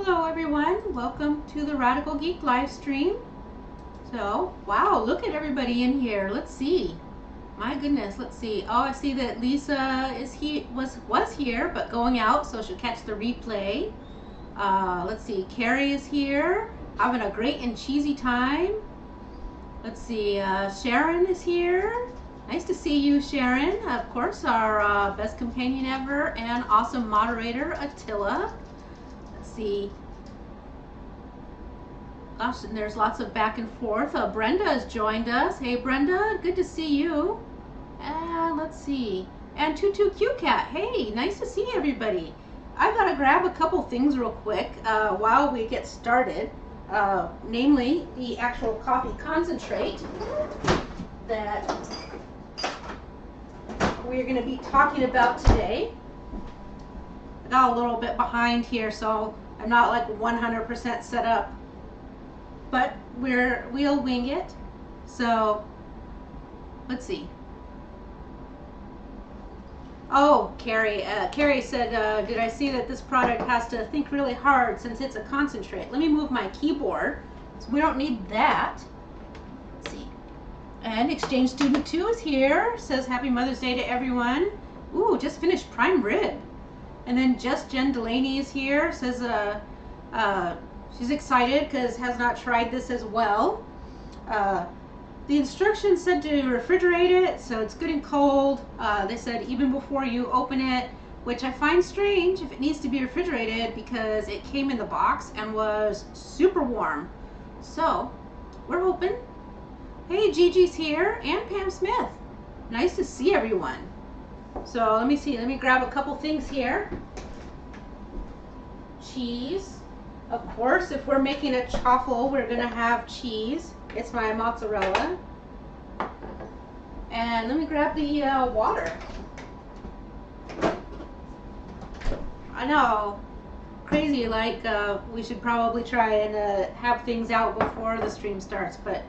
Hello everyone, welcome to the Radical Geek live stream. So, wow, look at everybody in here. Let's see. My goodness, let's see. Oh, I see that Lisa is was here, but going out, so she'll catch the replay. Let's see, Carrie is here, having a great and cheesy time. Let's see, Sharon is here. Nice to see you, Sharon. Of course, our best companion ever and awesome moderator, Attila. Let's see. Gosh, and there's lots of back and forth. Brenda has joined us. Hey, Brenda, good to see you. And let's see. And Tutu-Q-Cat. Hey, nice to see everybody. I gotta grab a couple things real quick while we get started. Namely, the actual coffee concentrate that we're going to be talking about today. I got a little bit behind here, so I'm not like 100% set up, but we'll wing it. So let's see. Oh, Carrie said, did I see that this product has to think really hard since it's a concentrate? Let me move my keyboard, so we don't need that. Let's see. And Exchange Student 2 is here, says Happy Mother's Day to everyone. Ooh, just finished prime rib. And then Just Jen Delaney is here, says she's excited because has not tried this as well. The instructions said to refrigerate it, so it's good and cold. They said even before you open it, which I find strange if it needs to be refrigerated because it came in the box and was super warm. So, we're hoping. Hey, Gigi's here, and Pam Smith. Nice to see everyone. So, let me see. Let me grab a couple things here. Cheese. Of course, if we're making a chaffle, we're going to have cheese. It's my mozzarella. And let me grab the water. I know, crazy, like we should probably try and have things out before the stream starts, but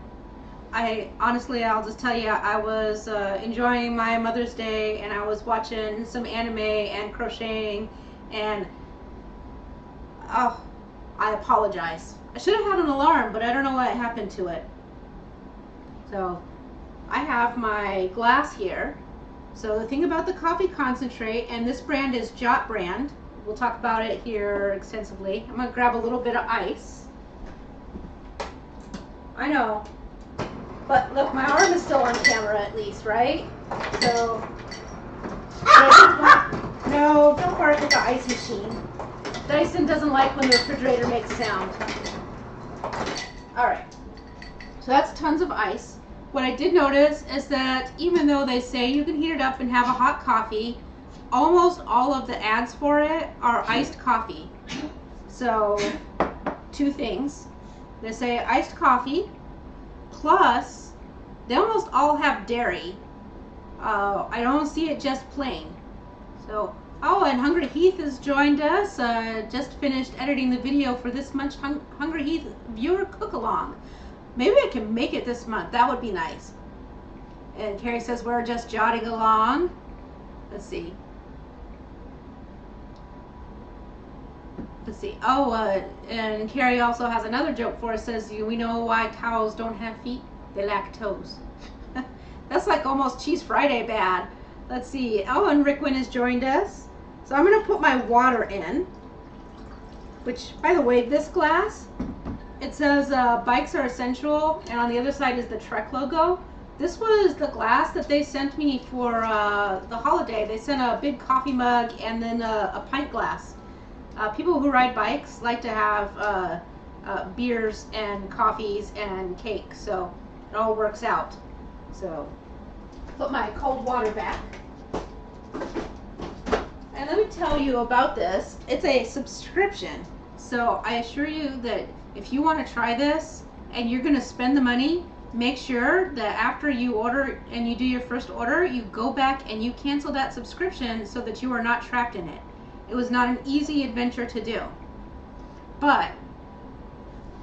honestly, I'll just tell you, I was enjoying my Mother's Day and I was watching some anime and crocheting, and oh, I apologize. I should have had an alarm, but I don't know what happened to it. So I have my glass here. So the thing about the coffee concentrate, and this brand is JOT brand. We'll talk about it here extensively. I'm going to grab a little bit of ice. I know. But look, my arm is still on camera at least, right? So, no, don't bark at the ice machine. Dyson doesn't like when the refrigerator makes sound. Alright, so that's tons of ice. What I did notice is that even though they say you can heat it up and have a hot coffee, almost all of the ads for it are iced coffee. So, two things. They say iced coffee, plus they almost all have dairy. I don't see it just plain. So, oh, and Hungry Heath has joined us. Just finished editing the video for this month's Hungry Heath viewer cook-along. Maybe I can make it this month. That would be nice. And Carrie says we're just jotting along. Let's see. Let's see. Oh, and Carrie also has another joke for us. Says, we know why cows don't have feet? They lack toes. That's like almost Cheese Friday bad. Let's see. Oh, and Rickwin has joined us. So I'm going to put my water in. Which, by the way, this glass, it says bikes are essential, and on the other side is the Trek logo. This was the glass that they sent me for the holiday. They sent a big coffee mug and then a pint glass. People who ride bikes like to have beers and coffees and cake, so it all works out. So, put my cold water back. And let me tell you about this. It's a subscription. So I assure you that if you want to try this and you're going to spend the money, make sure that after you order and you do your first order, you go back and you cancel that subscription so that you are not trapped in it. It was not an easy adventure to do. But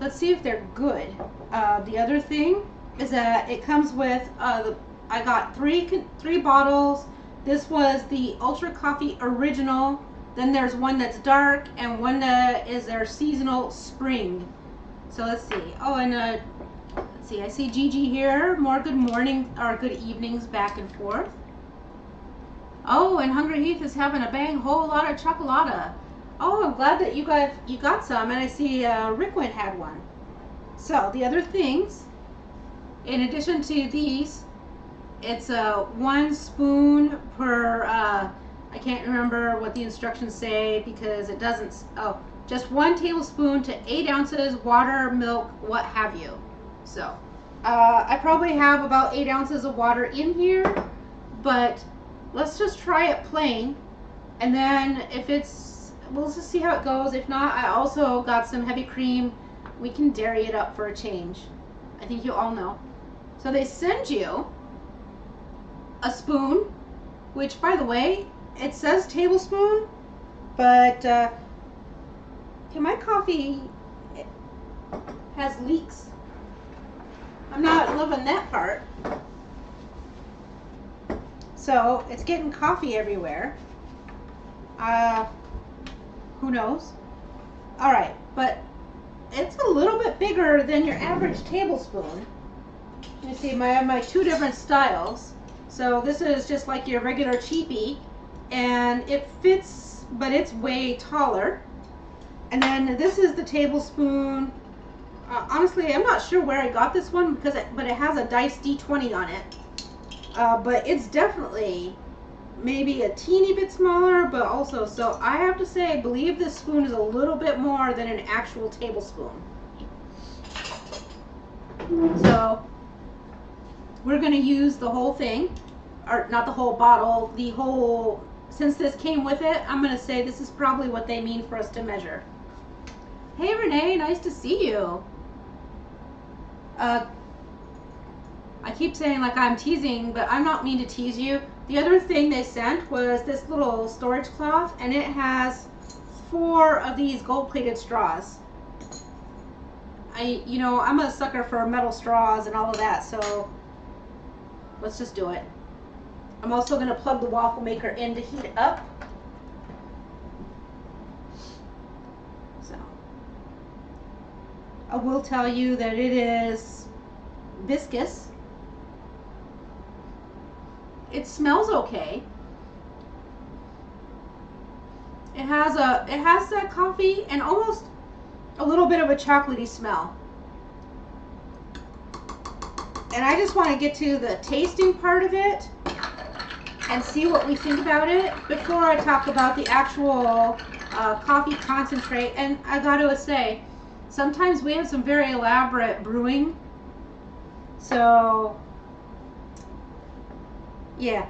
let's see if they're good. The other thing is that it comes with, I got three bottles. This was the Ultra Coffee Original Then there's one that's dark, and one that is their seasonal spring. So let's see. Oh, and let's see. I see Gigi here. More good morning or good evenings back and forth. Oh, and Hungry Heath is having a bang whole lot of chocolata. Oh, I'm glad that you got some, and I see Rick went had one. So the other things, in addition to these, it's 1 spoon per. I can't remember what the instructions say because it doesn't. Oh, just 1 tablespoon to 8 ounces water, milk, what have you. So I probably have about 8 ounces of water in here, but let's just try it plain, and then if it's, we'll just see how it goes. If not, I also got some heavy cream. We can dairy it up for a change. I think you all know. So they send you a spoon, which, by the way, it says tablespoon, but my coffee has leaks. I'm not loving that part. So it's getting coffee everywhere. Who knows? All right, but it's a little bit bigger than your average tablespoon. You see, I have my 2 different styles. So this is just like your regular cheapie, and it fits, but it's way taller. And then this is the tablespoon. Honestly, I'm not sure where I got this one but it has a dice D20 on it. But it's definitely maybe a teeny bit smaller, but also, so I have to say, I believe this spoon is a little bit more than an actual tablespoon. So we're going to use the whole thing, or not the whole bottle, the whole, since this came with it, I'm going to say this is probably what they mean for us to measure. Hey Renee, nice to see you. I keep saying like I'm teasing, but I'm not mean to tease you. The other thing they sent was this little storage cloth, and it has 4 of these gold-plated straws. I'm a sucker for metal straws and all of that, so let's just do it. I'm also going to plug the waffle maker in to heat it up. So I will tell you that it is viscous. It smells okay. It has that coffee and almost a little bit of a chocolatey smell. And I just want to get to the tasting part of it and see what we think about it before I talk about the actual coffee concentrate. And I gotta say, sometimes we have some very elaborate brewing. So yeah,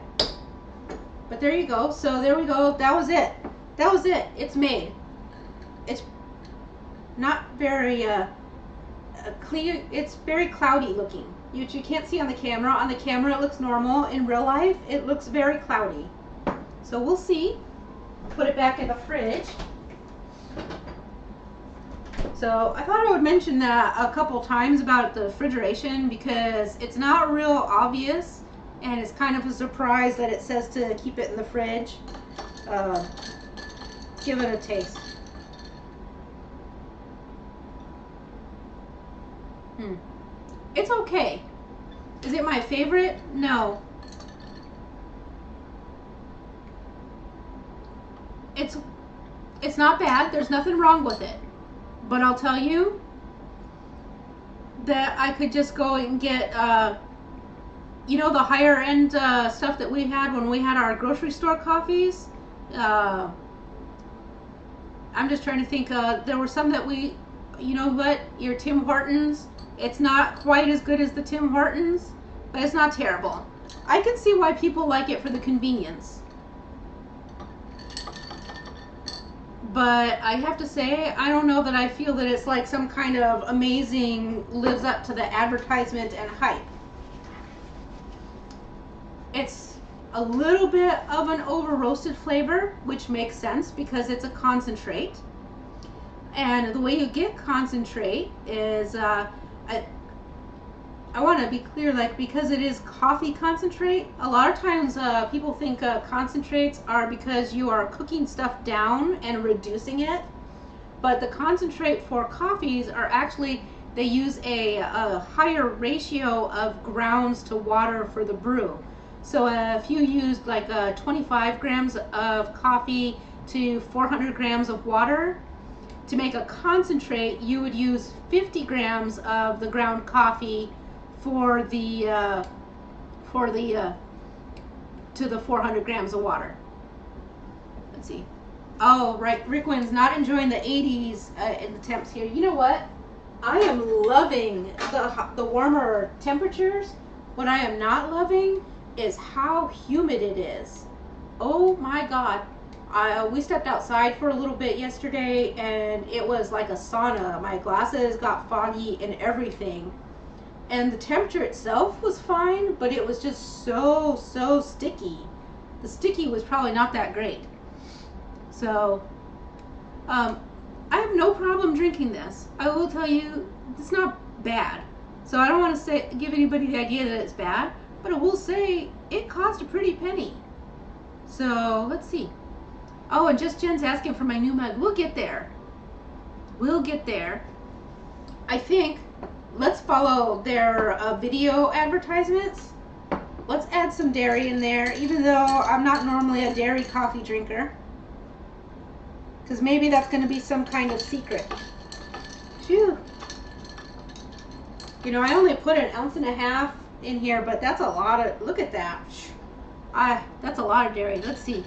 but there you go. So there we go. That was it. That was it. It's made. It's not very clear. It's very cloudy looking. You can't see on the camera. On the camera it looks normal. In real life it looks very cloudy. So we'll see. Put it back in the fridge. So I thought I would mention that a couple times about the refrigeration because it's not real obvious. And it's kind of a surprise that it says to keep it in the fridge. Give it a taste. It's okay. Is it my favorite? No. It's not bad. There's nothing wrong with it. But I'll tell you that I could just go and get the higher end stuff that we had when we had our grocery store coffees. I'm just trying to think. There were some that we, your Tim Hortons. It's not quite as good as the Tim Hortons, but it's not terrible. I can see why people like it for the convenience. But I have to say, I don't know that I feel that it's like some kind of amazing, lives up to the advertisement and hype. It's a little bit of an over roasted flavor, which makes sense because it's a concentrate. And the way you get concentrate is I want to be clear, like, because it is coffee concentrate, a lot of times people think concentrates are because you are cooking stuff down and reducing it. But the concentrate for coffees are actually, they use a higher ratio of grounds to water for the brew. So if you used like 25 grams of coffee to 400 grams of water, to make a concentrate, you would use 50 grams of the ground coffee for the to the 400 grams of water. Let's see. Oh, right. Rickwin's not enjoying the 80s in the temps here. You know what? I am loving the warmer temperatures. What I am not loving is how humid it is. Oh my God. We stepped outside for a little bit yesterday and it was like a sauna. My glasses got foggy and everything. And the temperature itself was fine, but it was just so sticky. The sticky was probably not that great. So, I have no problem drinking this. I will tell you, it's not bad. So I don't want to give anybody the idea that it's bad, but I will say it cost a pretty penny. So let's see. Oh, and just Jen's asking for my new mug. We'll get there. We'll get there. I think let's follow their video advertisements. Let's add some dairy in there, even though I'm not normally a dairy coffee drinker. Because maybe that's going to be some kind of secret. Phew. You know, I only put 1.5 ounces in here, but that's a lot of, look at that. That's a lot of dairy. Let's see.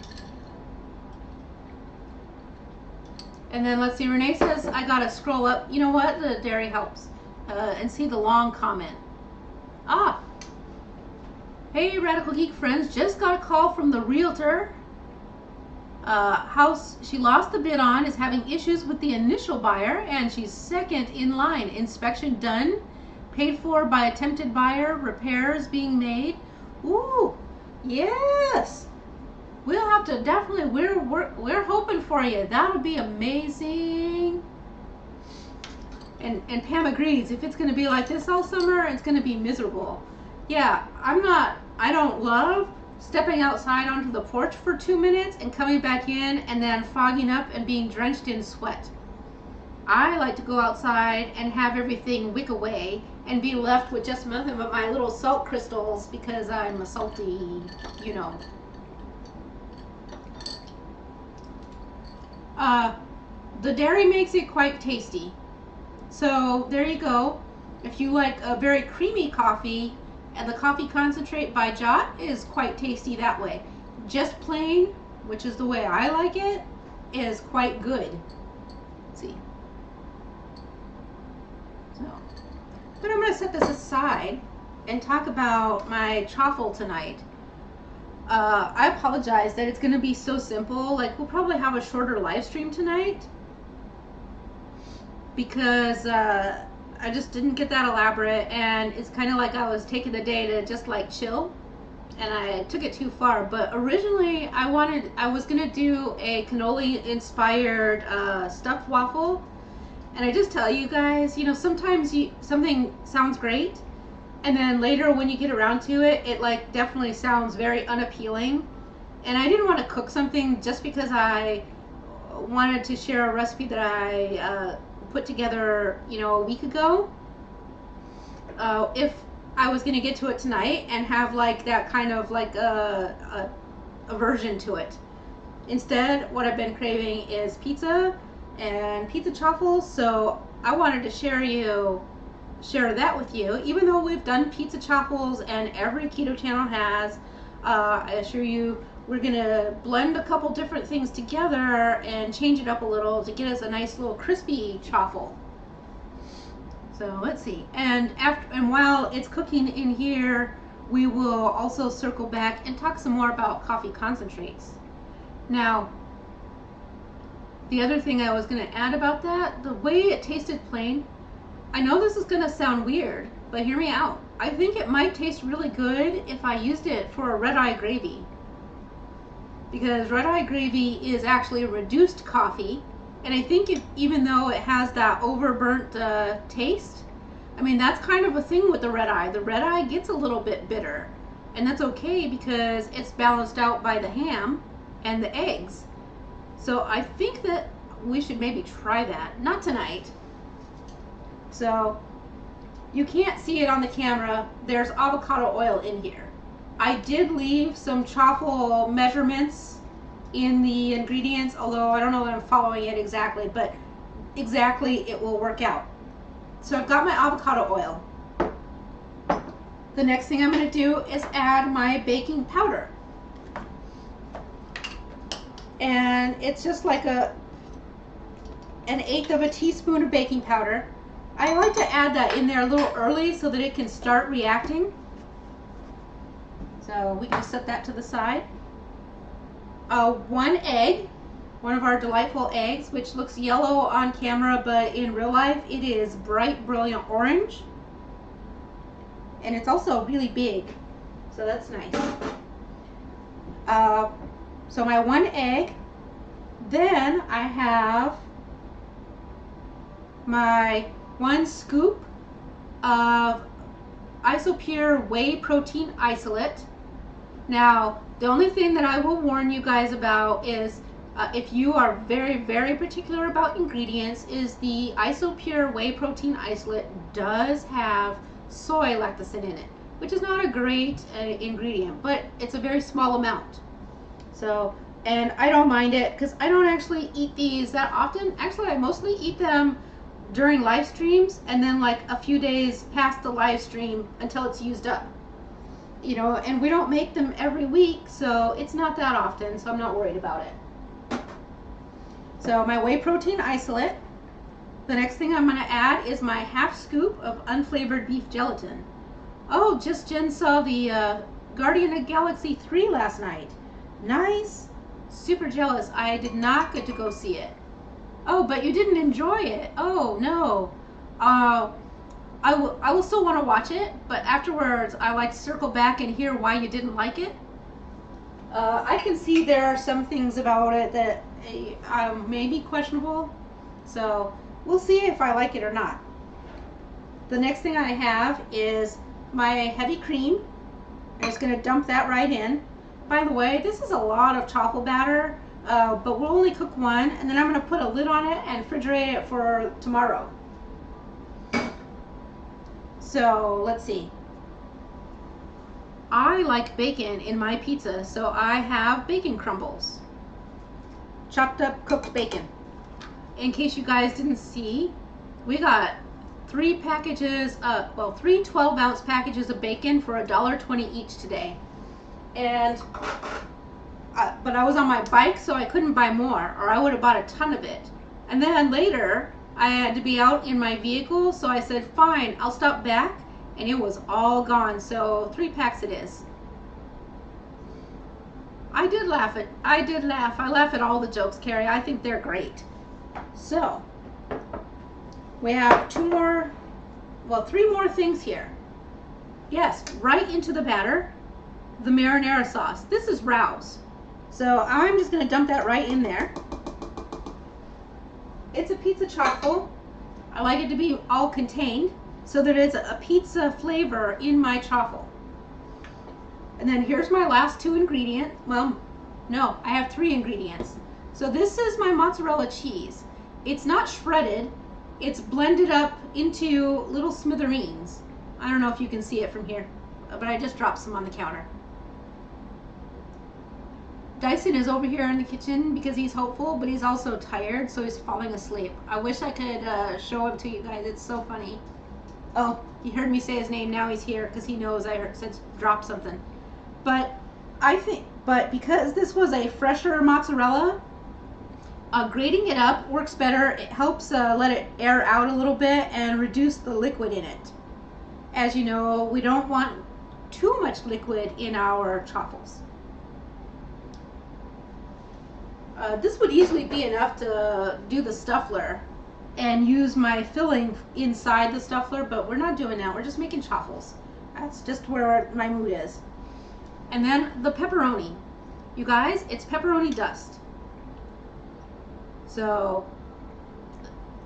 And then let's see, Renee says I got to scroll up. You know what? The dairy helps. And see the long comment. Hey, Radical Geek friends, just got a call from the realtor. House she lost the bid on is having issues with the initial buyer, and she's second in line. Inspection done, paid for by attempted buyer, repairs being made. Ooh, yes. We'll have to definitely, we're hoping for you. That'll be amazing. And Pam agrees. If it's going to be like this all summer, it's going to be miserable. Yeah, I don't love stepping outside onto the porch for 2 minutes and coming back in and then fogging up and being drenched in sweat. I like to go outside and have everything wick away and be left with just nothing but my little salt crystals because I'm a salty, you know. The dairy makes it quite tasty. So there you go. If you like a very creamy coffee, and the coffee concentrate by JOT is quite tasty that way. Just plain, which is the way I like it, is quite good. Let's see. So, but I'm going to set this aside and talk about my Chaffle tonight. I apologize that it's going to be so simple. Like, we'll probably have a shorter live stream tonight because I just didn't get that elaborate, and it's kind of like I was taking the day to just like chill, and I took it too far. But originally I was gonna do a cannoli inspired stuffed waffle, and I just tell you guys, you know, sometimes something sounds great, and then later when you get around to it, it like definitely sounds very unappealing. And I didn't want to cook something just because I wanted to share a recipe that I put together, you know, a week ago. If I was going to get to it tonight and have like that kind of like a version to it. Instead, what I've been craving is pizza and pizza chaffles, so I wanted to share that with you. Even though we've done pizza chaffles and every keto channel has, I assure you we're gonna blend a couple different things together and change it up a little to get us a nice little crispy chaffle. So let's see. And while it's cooking in here, we will also circle back and talk some more about coffee concentrates. Now, the other thing I was going to add about that, the way it tasted plain, I know this is going to sound weird, but hear me out. I think it might taste really good if I used it for a red-eye gravy. Because red-eye gravy is actually a reduced coffee, and I think even though it has that overburnt taste, I mean, that's kind of a thing with the red eye. The red eye gets a little bit bitter, and that's okay because it's balanced out by the ham and the eggs. So I think that we should maybe try that. Not tonight. So you can't see it on the camera. There's avocado oil in here. I did leave some Chaffle measurements in the ingredients, although I don't know that I'm following it exactly, but exactly it will work out. So I've got my avocado oil. The next thing I'm going to do is add my baking powder. And it's just like an 1/8 of a teaspoon of baking powder. I like to add that in there a little early so that it can start reacting. So we can just set that to the side. 1 egg, one of our delightful eggs, which looks yellow on camera, but in real life it is bright, brilliant orange. And it's also really big, so that's nice. So my 1 egg. Then I have my 1 scoop of Isopure whey protein isolate. Now, the only thing that I will warn you guys about is if you are very, very particular about ingredients, is the Isopure whey protein isolate does have soy lecithin in it, which is not a great ingredient, but it's a very small amount. So, and I don't mind it because I don't actually eat these that often. Actually, I mostly eat them during live streams and then like a few days past the live stream until it's used up. You know, and we don't make them every week, so it's not that often, so I'm not worried about it. So my whey protein isolate. The next thing I'm going to add is my 1/2 scoop of unflavored beef gelatin. Oh, just Jen saw the Guardian of Galaxy 3 last night. Nice. Super jealous. I did not get to go see it. Oh, but you didn't enjoy it. Oh, no. I will still want to watch it, but afterwards I like to circle back and hear why you didn't like it. I can see there are some things about it that may be questionable, so we'll see if I like it or not. The next thing I have is my heavy cream. I'm just going to dump that right in. By the way, this is a lot of chaffle batter, but we'll only cook 1, and then I'm going to put a lid on it and refrigerate it for tomorrow. So let's see. I like bacon in my pizza, so I have bacon crumbles. Chopped up cooked bacon. In case you guys didn't see, we got 3 packages, well, 3 12-ounce packages of bacon for $1.20 each today. And, but I was on my bike, so I couldn't buy more, or I would have bought a ton of it. And then later, I had to be out in my vehicle, so I said, fine, I'll stop back, and it was all gone, so 3 packs it is. I did laugh. I laugh at all the jokes, Carrie. I think they're great. So, we have 3 more things here. Yes, right into the batter, the marinara sauce. This is Rouse. So I'm just going to dump that right in there. It's a pizza chaffle. I like it to be all contained so that it's a pizza flavor in my chaffle. And then here's my last 2 ingredients. Well, no, I have 3 ingredients. So this is my mozzarella cheese. It's not shredded. It's blended up into little smithereens. I don't know if you can see it from here, but I just dropped some on the counter. Dyson is over here in the kitchen because he's hopeful, but he's also tired, so he's falling asleep. I wish I could show him to you guys. It's so funny. Oh, he heard me say his name. Now he's here because he knows I said drop something. But because this was a fresher mozzarella, grating it up works better. It helps let it air out a little bit and reduce the liquid in it. As you know, we don't want too much liquid in our chaffles. This would easily be enough to do the stuffler and use my filling inside the stuffler, but we're not doing that. We're just making chaffles. That's just where my mood is. And then the pepperoni. You guys, it's pepperoni dust. So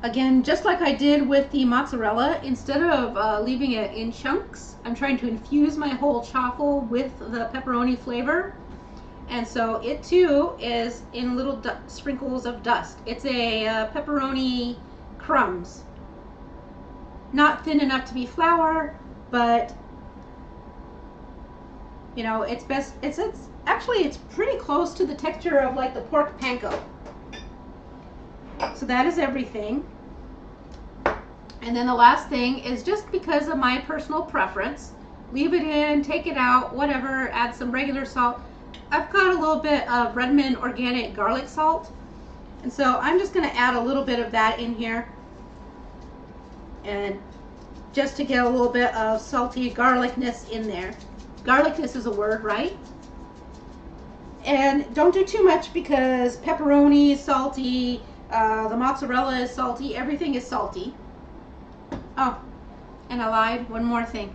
Again, just like I did with the mozzarella, instead of leaving it in chunks, I'm trying to infuse my whole chaffle with the pepperoni flavor. And so it too is in little sprinkles of dust. It's a pepperoni crumbs. Not thin enough to be flour, but you know, it's best, it's actually, it's pretty close to the texture of like the pork panko. So that is everything. And then the last thing is, just because of my personal preference, leave it in, take it out, whatever, add some regular salt. I've got a little bit of Redmond organic garlic salt, and so I'm just going to add a little bit of that in here, and just to get a little bit of salty garlicness in there. Garlicness is a word, right? And don't do too much, because pepperoni is salty, the mozzarella is salty, everything is salty. Oh, and I lied, one more thing.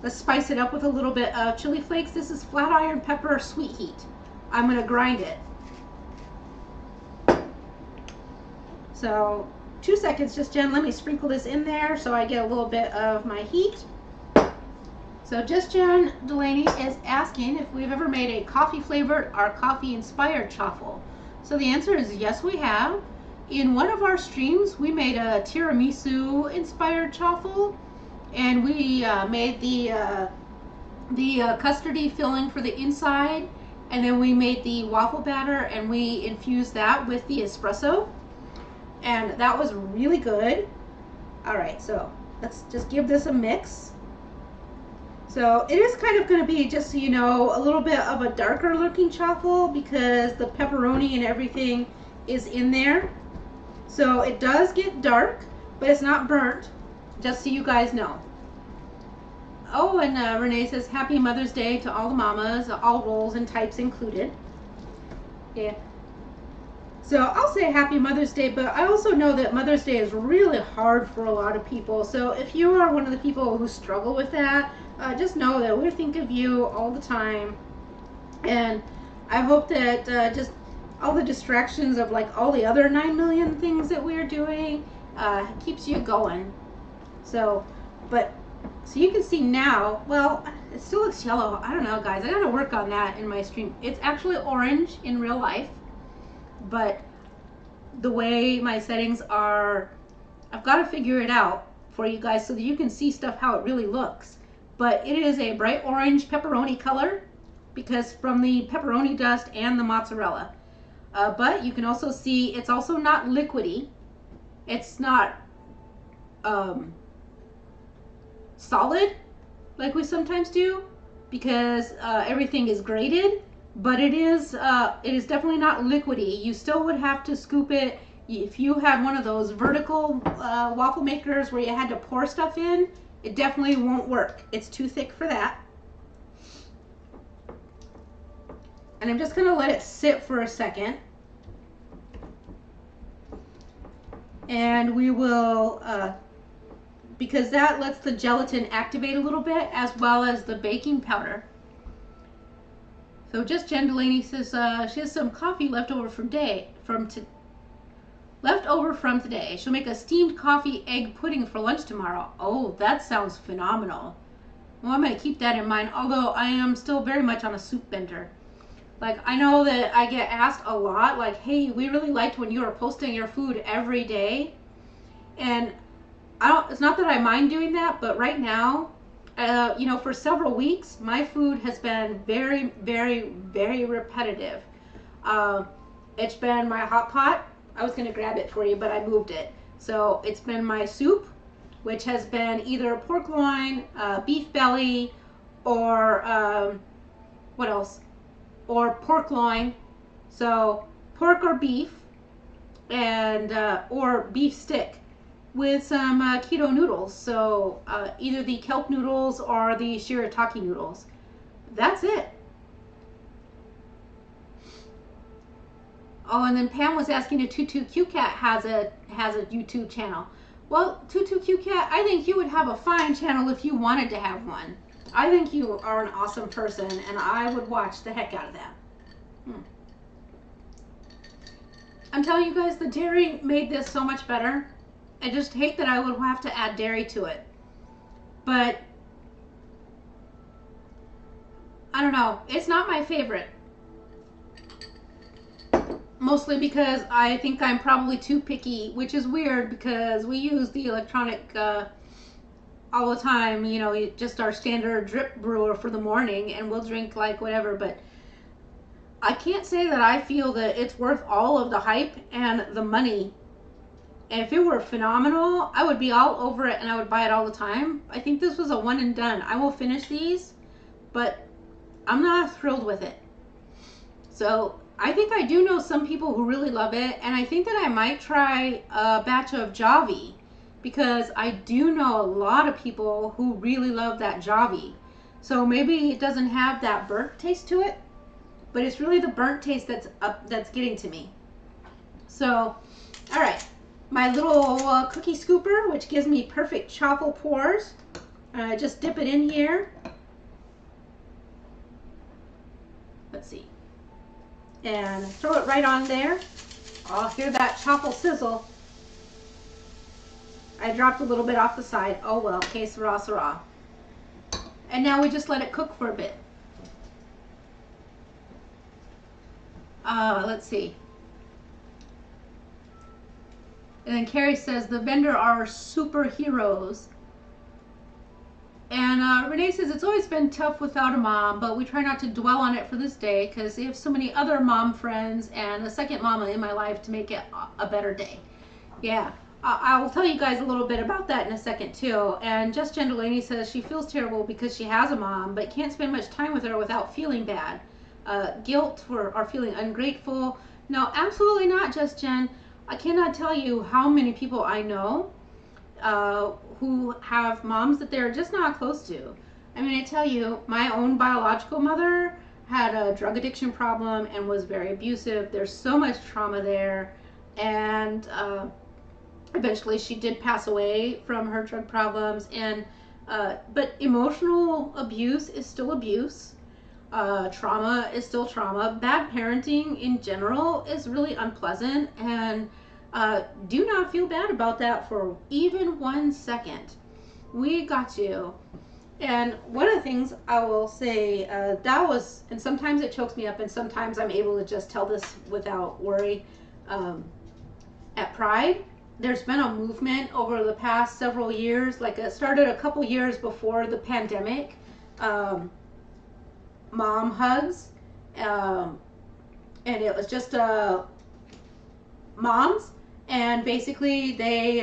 Let's spice it up with a little bit of chili flakes. This is flat iron pepper sweet heat. I'm going to grind it. So 2 seconds, just Jen, let me sprinkle this in there so I get a little bit of my heat. So just Jen Delaney is asking if we've ever made a coffee flavored or coffee inspired chaffle. So the answer is yes, we have. In one of our streams, we made a tiramisu inspired chaffle, and we made the custardy filling for the inside, and then we made the waffle batter and we infused that with the espresso, and that was really good. All right, so let's just give this a mix. So it is kind of going to be, just so you know, a little bit of a darker looking chaffle because the pepperoni and everything is in there. So it does get dark, but it's not burnt, just so you guys know. Oh, and Renee says, Happy Mother's Day to all the mamas, all roles and types included. Yeah. So I'll say Happy Mother's Day, but I also know that Mother's Day is really hard for a lot of people. So if you are one of the people who struggle with that, just know that we think of you all the time. And I hope that just all the distractions of like all the other 9 million things that we're doing keeps you going. So, so you can see now, well, it still looks yellow. I don't know, guys. I gotta work on that in my stream. It's actually orange in real life, but the way my settings are, I've got to figure it out for you guys so that you can see stuff how it really looks. But it is a bright orange pepperoni color because from the pepperoni dust and the mozzarella. But you can also see it's also not liquidy. It's not solid like we sometimes do, because everything is grated. But it is definitely not liquidy. You still would have to scoop it. If you had one of those vertical waffle makers where you had to pour stuff in, it definitely won't work. It's too thick for that. And I'm just going to let it sit for a second. And we will, because that lets the gelatin activate a little bit, as well as the baking powder. So just Jen Delaney says she has some coffee left over from today. She'll make a steamed coffee egg pudding for lunch tomorrow. Oh, that sounds phenomenal. Well, I'm going to keep that in mind, although I am still very much on a soup bender. Like, I know that I get asked a lot, like, hey, we really liked when you were posting your food every day. And it's not that I mind doing that, but right now, you know, for several weeks, my food has been very, very, very repetitive. It's been my hot pot. I was going to grab it for you, but I moved it. So it's been my soup, which has been either pork loin, beef belly, or what else? Or pork loin. So pork or beef, and or beef stick with some keto noodles. So either the kelp noodles or the shirataki noodles. That's it. Oh, and then Pam was asking if TutuQCat has a YouTube channel. Well, TutuQCat, I think you would have a fine channel if you wanted to have one. I think you are an awesome person, and I would watch the heck out of that. I'm telling you guys, the dairy made this so much better. I just hate that I would have to add dairy to it. But I don't know. It's not my favorite. Mostly because I think I'm probably too picky, which is weird because we use the electronic all the time, you know, just our standard drip brewer for the morning, and we'll drink like whatever, but I can't say that I feel that it's worth all of the hype and the money. And if it were phenomenal, I would be all over it and I would buy it all the time. I think this was a one and done. I will finish these, but I'm not thrilled with it. So I think I do know some people who really love it, and I think that I might try a batch of JOT, because I do know a lot of people who really love that JOT. So maybe it doesn't have that burnt taste to it, but it's really the burnt taste that's getting to me. So, all right, my little cookie scooper, which gives me perfect chaffle pours. Just dip it in here. Let's see. And throw it right on there. I'll hear that chaffle sizzle. I dropped a little bit off the side. Oh well, que sera, sera. And now we just let it cook for a bit. Let's see. And then Carrie says the vendor are superheroes. And Renee says it's always been tough without a mom, but we try not to dwell on it for this day because I have so many other mom friends and a second mama in my life to make it a better day. Yeah, I will tell you guys a little bit about that in a second too. And Just Jen Delaney says she feels terrible because she has a mom, but can't spend much time with her without feeling bad. Guilt or feeling ungrateful. No, absolutely not, Just Jen. I cannot tell you how many people I know who have moms that they're just not close to. I mean, I tell you, my own biological mother had a drug addiction problem and was very abusive. There's so much trauma there, and eventually she did pass away from her drug problems. And but emotional abuse is still abuse. Trauma is still trauma. Bad parenting in general is really unpleasant, and do not feel bad about that for even 1 second. We got you. And one of the things I will say, that was, and sometimes it chokes me up, and sometimes I'm able to just tell this without worry. At Pride, there's been a movement over the past several years, like it started a couple years before the pandemic, mom hugs, and it was just moms. And basically they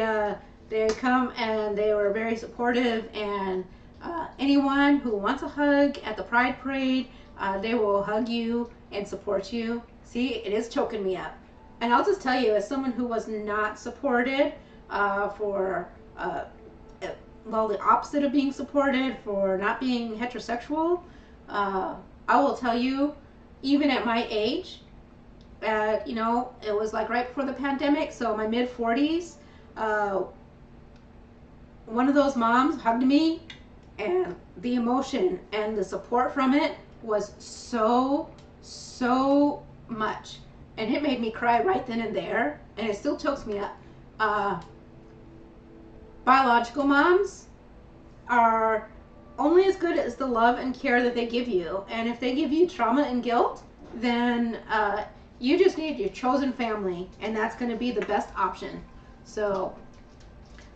come and they were very supportive, and anyone who wants a hug at the Pride Parade, they will hug you and support you. See, it is choking me up. And I'll just tell you, as someone who was not supported for, well, the opposite of being supported for not being heterosexual, I will tell you, even at my age, you know, it was like right before the pandemic, so my mid-40s, one of those moms hugged me, and the emotion and the support from it was so much, and it made me cry right then and there, and it still chokes me up. Biological moms are only as good as the love and care that they give you, and if they give you trauma and guilt, then you just need your chosen family, and that's going to be the best option. So,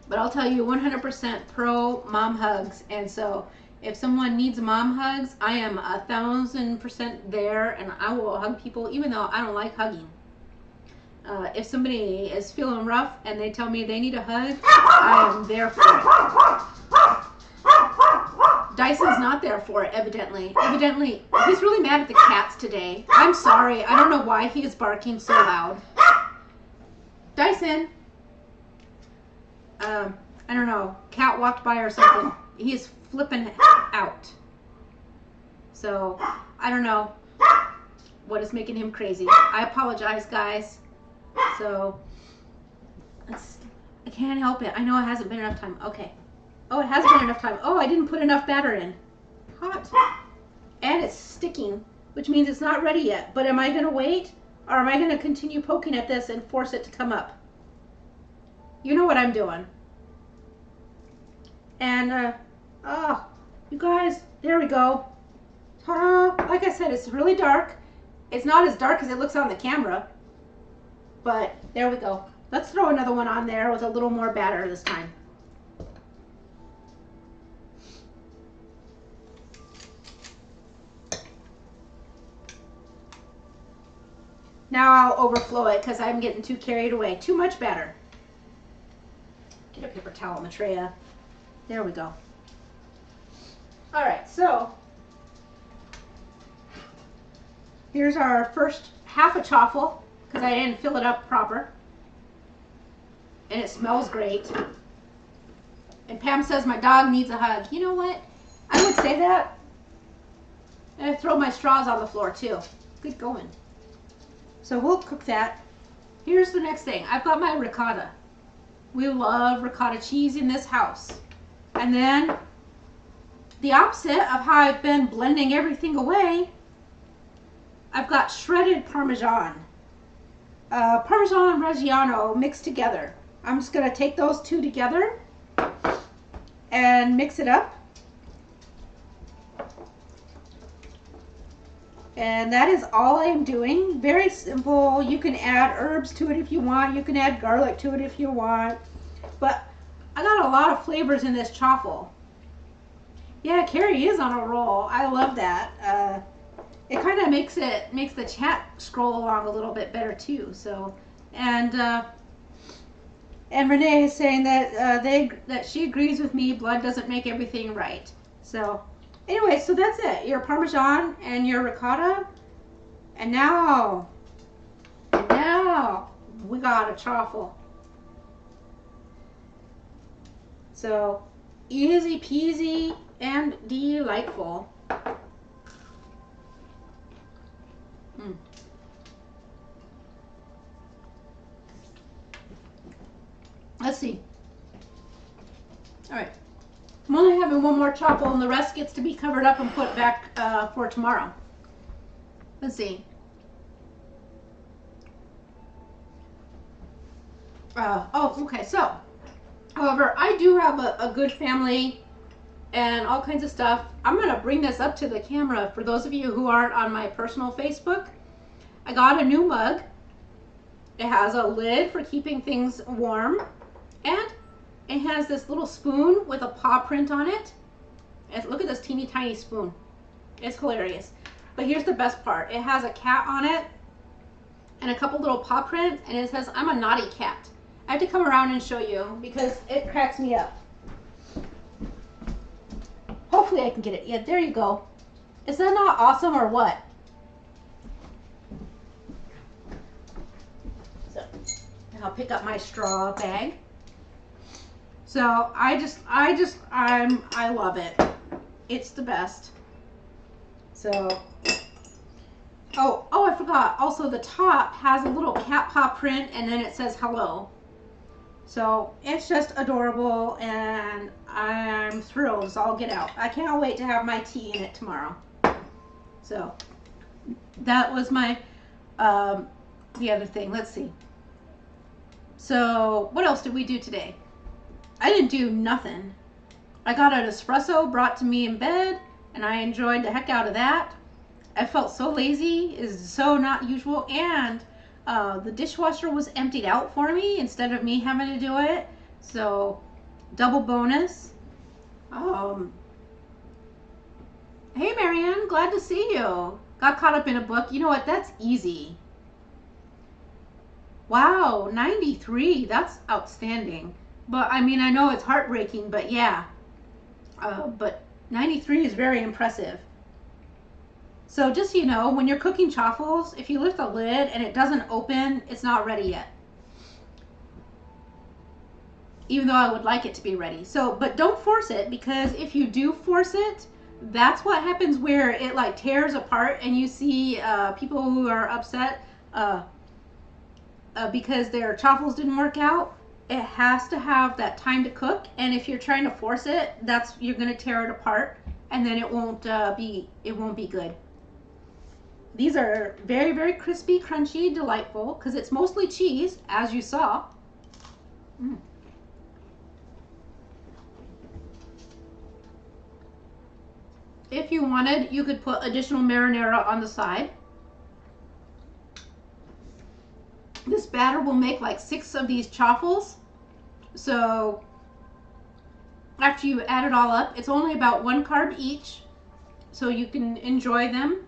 but I'll tell you, 100% pro mom hugs. And so if someone needs mom hugs, I am 1,000% there, and I will hug people even though I don't like hugging. If somebody is feeling rough and they tell me they need a hug, I am there for it. Dyson's not there for it, evidently. Evidently, he's really mad at the cats today. I'm sorry. I don't know why he is barking so loud. Dyson. I don't know. Cat walked by or something. He's flipping out. So, I don't know what is making him crazy. I apologize, guys. So, I can't help it. I know it hasn't been enough time. Okay. Oh, it hasn't been enough time. Oh, I didn't put enough batter in. Hot. And it's sticking, which means it's not ready yet. But am I going to wait? Or am I going to continue poking at this and force it to come up? You know what I'm doing. And, oh, you guys, there we go. Ta-da! Like I said, it's really dark. It's not as dark as it looks on the camera. But there we go. Let's throw another one on there with a little more batter this time. Now I'll overflow it because I'm getting too carried away. Too much batter. Get a paper towel, Maitreya. There we go. All right, so here's our first half a chaffle because I didn't fill it up proper. And it smells great. And Pam says my dog needs a hug. You know what? I would say that. And I throw my straws on the floor too. Good going. So we'll cook that. Here's the next thing. I've got my ricotta. We love ricotta cheese in this house. And then the opposite of how I've been blending everything away, I've got shredded Parmesan. Parmesan Reggiano mixed together. I'm just going to take those two together and mix it up. And that is all I'm doing. Very simple. You can add herbs to it if you want. You can add garlic to it if you want. But I got a lot of flavors in this chaffle. Yeah, Carrie is on a roll. I love that. It kind of makes the chat scroll along a little bit better too. So, and Renee is saying that that she agrees with me. Blood doesn't make everything right. So. Anyway, so that's it. Your Parmesan and your ricotta. And now we got a chaffle. So easy peasy and delightful. Let's see. All right. I'm only having one more chaffle and the rest gets to be covered up and put back for tomorrow. Let's see. Okay, so, however, I do have a good family and all kinds of stuff. I'm going to bring this up to the camera for those of you who aren't on my personal Facebook. I got a new mug. It has a lid for keeping things warm, and it has this little spoon with a paw print on it. And look at this teeny tiny spoon. It's hilarious. But here's the best part. It has a cat on it and a couple little paw prints, and it says, "I'm a naughty cat." I have to come around and show you because it cracks me up. Hopefully I can get it. Yeah, there you go. Is that not awesome or what? So I'll pick up my straw bag. So I love it. It's the best. So, oh, I forgot. Also, the top has a little cat paw print, and then it says hello. So it's just adorable, and I'm thrilled. So I'll get out. I can't wait to have my tea in it tomorrow. So that was my the other thing. Let's see. So what else did we do today? I didn't do nothing. I got an espresso brought to me in bed, and I enjoyed the heck out of that. I felt so lazy, is so not usual, and the dishwasher was emptied out for me instead of me having to do it. So, double bonus. Hey Marianne, glad to see you. Got caught up in a book. You know what? That's easy. Wow, 93. That's outstanding. But I mean, I know it's heartbreaking, but yeah. But 93 is very impressive. So just so you know, when you're cooking chaffles, if you lift the lid and it doesn't open, it's not ready yet. Even though I would like it to be ready. So, but don't force it, because if you do force it, that's what happens where it like tears apart, and you see people who are upset because their chaffles didn't work out. It has to have that time to cook, and if you're trying to force it, you're going to tear it apart, and then it won't be good. These are very, very crispy, crunchy, delightful, because it's mostly cheese, as you saw. Mm. If you wanted, you could put additional marinara on the side. This batter will make like 6 of these chaffles. So after you add it all up, it's only about 1 carb each, so you can enjoy them.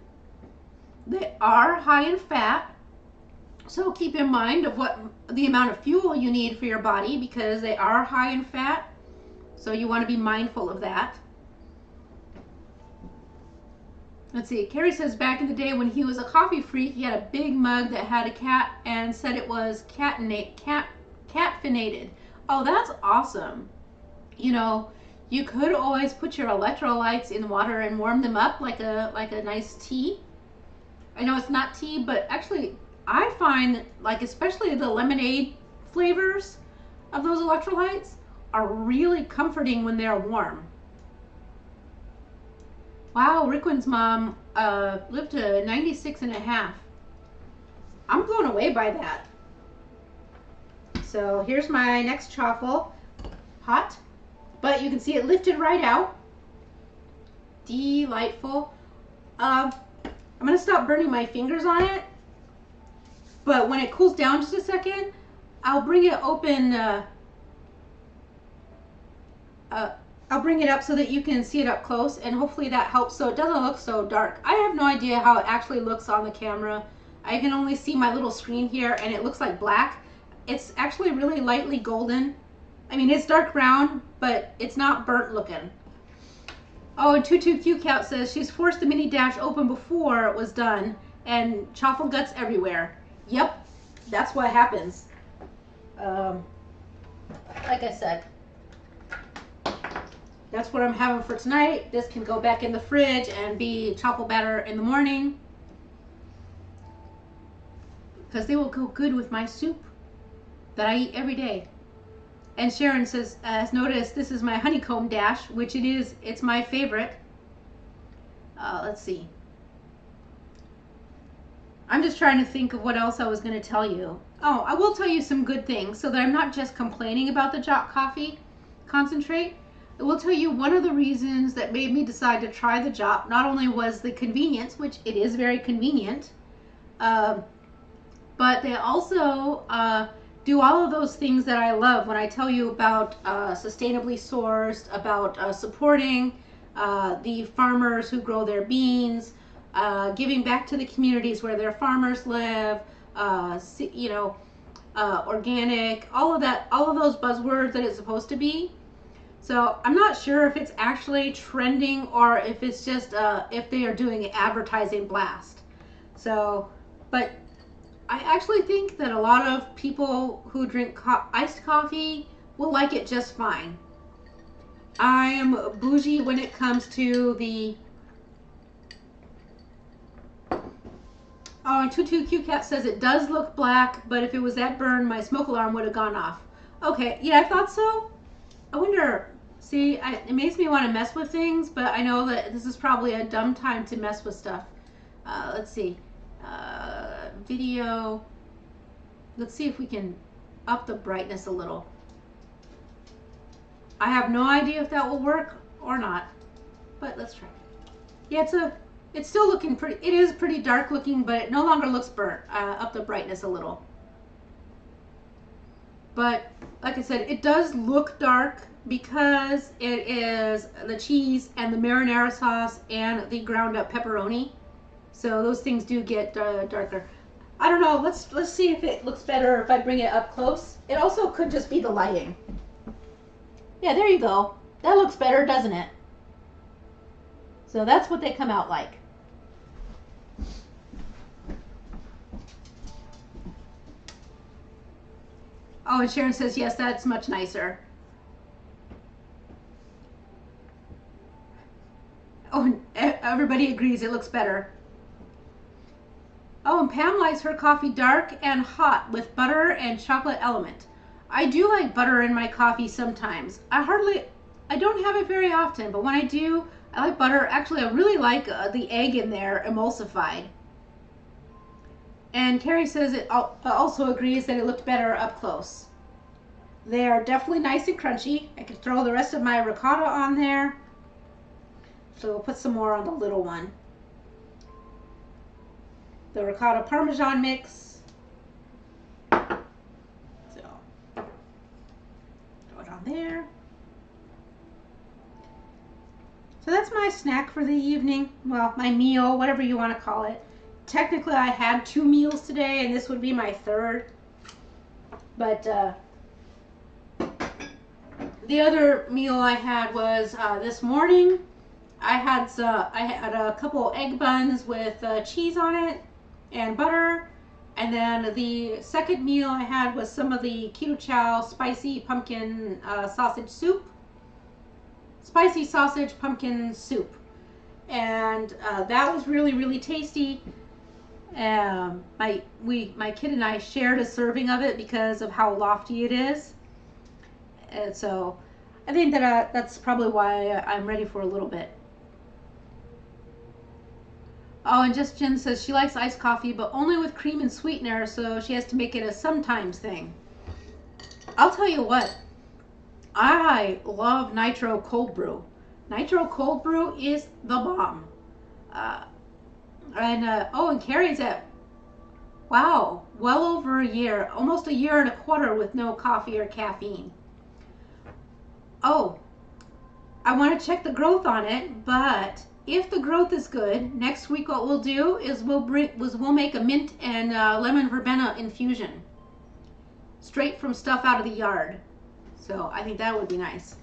They are high in fat, so keep in mind of what the amount of fuel you need for your body, because they are high in fat, so you want to be mindful of that. Let's see, Carrie says back in the day when he was a coffee freak, he had a big mug that had a cat and said it was caffeinated. Oh, that's awesome. You know, you could always put your electrolytes in water and warm them up like a nice tea. I know it's not tea, but actually I find, like, especially the lemonade flavors of those electrolytes are really comforting when they're warm. Wow, Rickwin's mom lived to 96 and a half. I'm blown away by that. So here's my next chaffle. Hot, but you can see it lifted right out. Delightful. I'm going to stop burning my fingers on it, but when it cools down just a second, I'll bring it open. I'll bring it up so that you can see it up close, and hopefully that helps so it doesn't look so dark. I have no idea how it actually looks on the camera. I can only see my little screen here, and it looks like black. It's actually really lightly golden. I mean, it's dark brown, but it's not burnt looking. Oh, and 22QCat says she's forced the mini dash open before it was done, and chaffle guts everywhere. Yep, that's what happens. Like I said, that's what I'm having for tonight. This can go back in the fridge and be chaffle batter in the morning, because they will go good with my soup that I eat every day. And Sharon says, has noticed this is my honeycomb dash, which it is. It's my favorite. Let's see. I'm just trying to think of what else I was going to tell you. Oh, I will tell you some good things so that I'm not just complaining about the JOT coffee concentrate. I will tell you one of the reasons that made me decide to try the JOT not only was the convenience, which it is very convenient, but they also do all of those things that I love when I tell you about sustainably sourced, about supporting the farmers who grow their beans, giving back to the communities where their farmers live, you know, organic, all of that, all of those buzzwords that it's supposed to be. So I'm not sure if it's actually trending or if it's just if they are doing an advertising blast. So, but I actually think that a lot of people who drink iced coffee will like it just fine. I am bougie when it comes to the... Oh, and 22QCat says it does look black, but if it was that burn, my smoke alarm would have gone off. Okay, yeah, I thought so. I wonder, see, it makes me want to mess with things, but I know that this is probably a dumb time to mess with stuff. Let's see. Video. Let's see if we can up the brightness a little. I have no idea if that will work or not, but let's try. Yeah, it's still looking pretty. It is pretty dark looking, but it no longer looks burnt. Up the brightness a little. But like I said, it does look dark because it is the cheese and the marinara sauce and the ground up pepperoni. So those things do get darker. I don't know. Let's see if it looks better if I bring it up close. It also could just be the lighting. Yeah, there you go. That looks better, doesn't it? So that's what they come out like. Oh, and Sharon says, yes, that's much nicer. Oh, and everybody agrees it looks better. Oh, and Pam likes her coffee dark and hot with butter and chocolate element. I do like butter in my coffee sometimes. I don't have it very often, but when I do, I like butter. Actually, I really like the egg in there emulsified. And Carrie says it also agrees that it looked better up close. They are definitely nice and crunchy. I could throw the rest of my ricotta on there. So we'll put some more on the little one. The ricotta parmesan mix. So throw it on there. So that's my snack for the evening. Well, my meal, whatever you want to call it. Technically, I had 2 meals today, and this would be my 3rd. But the other meal I had was this morning. I had a couple egg buns with cheese on it and butter. And then the second meal I had was some of the KetOH-IO spicy pumpkin sausage soup. Spicy sausage pumpkin soup. And that was really, really tasty. My kid and I shared a serving of it because of how lofty it is. And so I think that that's probably why I'm ready for a little bit. Oh, and just Jen says she likes iced coffee, but only with cream and sweetener, so she has to make it a sometimes thing. I'll tell you what, I love nitro cold brew. Nitro cold brew is the bomb. And Carrie's at, wow, well over a year, almost a year and a quarter with no coffee or caffeine. Oh, I want to check the growth on it, but if the growth is good, next week what we'll do is we'll make a mint and lemon verbena infusion, straight from stuff out of the yard. So I think that would be nice.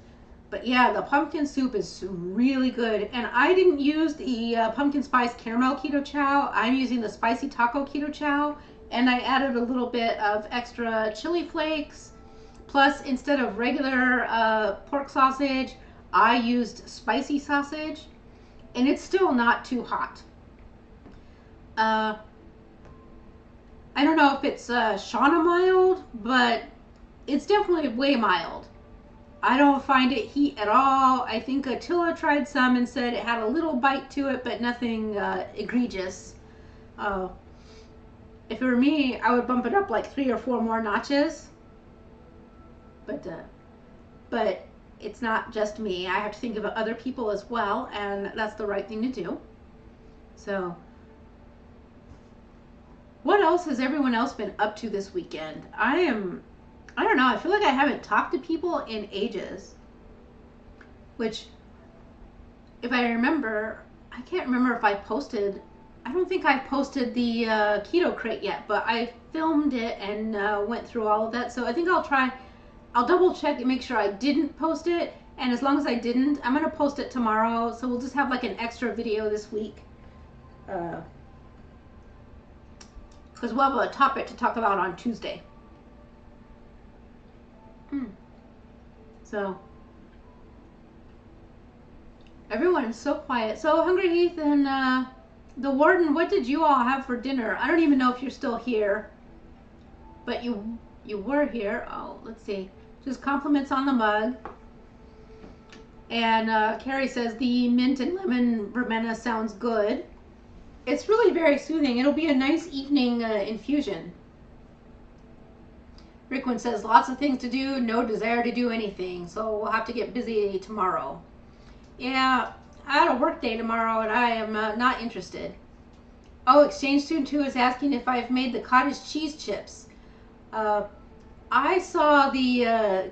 But yeah, the pumpkin soup is really good. And I didn't use the pumpkin spice caramel KetOH-IO. I'm using the spicy taco KetOH-IO. And I added a little bit of extra chili flakes. Plus, instead of regular pork sausage, I used spicy sausage. And it's still not too hot. I don't know if it's Shauna mild, but it's definitely way mild. I don't find it heat at all. I think Attila tried some and said it had a little bite to it, but nothing egregious. If it were me, I would bump it up like 3 or 4 more notches. But it's not just me. I have to think of other people as well, and that's the right thing to do. So, what else has everyone else been up to this weekend? I don't know, I feel like I haven't talked to people in ages. Which, if I remember, I can't remember if I posted, I don't think I posted the keto crate yet, but I filmed it and went through all of that. So I think I'll double check and make sure I didn't post it. And as long as I didn't, I'm going to post it tomorrow. So we'll just have like an extra video this week. Because we'll have a topic to talk about on Tuesday. So everyone is so quiet. So Hungry Heath and the Warden, what did you all have for dinner? I don't even know if you're still here, but you were here. Oh, let's see. Just compliments on the mug. And Carrie says the mint and lemon verbena sounds good. It's really very soothing. It'll be a nice evening infusion. Rickwin says, lots of things to do, no desire to do anything, so we'll have to get busy tomorrow. Yeah, I had a work day tomorrow, and I am not interested. Oh, Exchange Student 2 is asking if I've made the cottage cheese chips. I saw the